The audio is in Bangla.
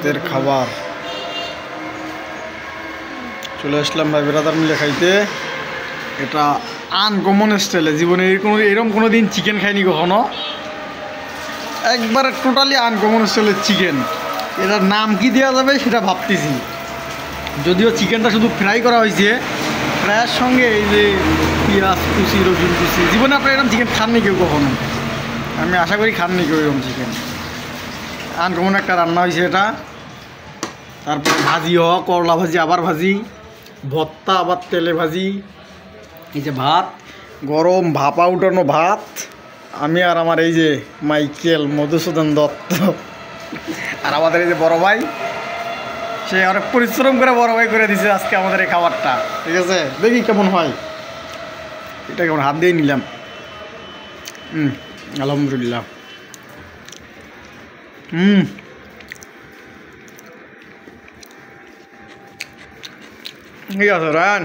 রাতের খাবার চলে আসলাম ভাই ব্রাদার মিলে খাইতে। এটা আনকমন স্টাইলে, জীবনে এরকম কোনো দিন চিকেন খাইনি কখনো। একবারে টোটালি আনকমন স্টাইলের চিকেন। এটার নাম কি দেওয়া যাবে সেটা ভাবতেছি। যদিও চিকেনটা শুধু ফ্রাই করা হয়েছে, ফ্রাইয়ের সঙ্গে এই যে পেঁয়াজ কুচি, রসুন কুচি। জীবনে আপনার এরকম চিকেন খাননি কেউ কখনো, আমি আশা করি খাননি কেউ এরকম চিকেন। আনকমন একটা রান্না হয়েছে এটা। তারপরে ভাজি হওয়া, করলা ভাজি, আবার ভাজি, ভর্তা, আবার তেলে ভাজি। এই যে ভাত, গরম ভাপা উঠানো ভাত। আমি আর আমার এই যে মাইকেল মধুসূদন দত্ত, আর আমাদের এই যে বড় ভাই, সে অনেক পরিশ্রম করে বড় ভাই করে দিছে আজকে আমাদের এই খাবারটা। ঠিক আছে, দেখি কেমন হয়। এটা কেমন, হাত দিয়ে নিলাম। আলহামদুলিল্লাহ। ঠিক আছে রান।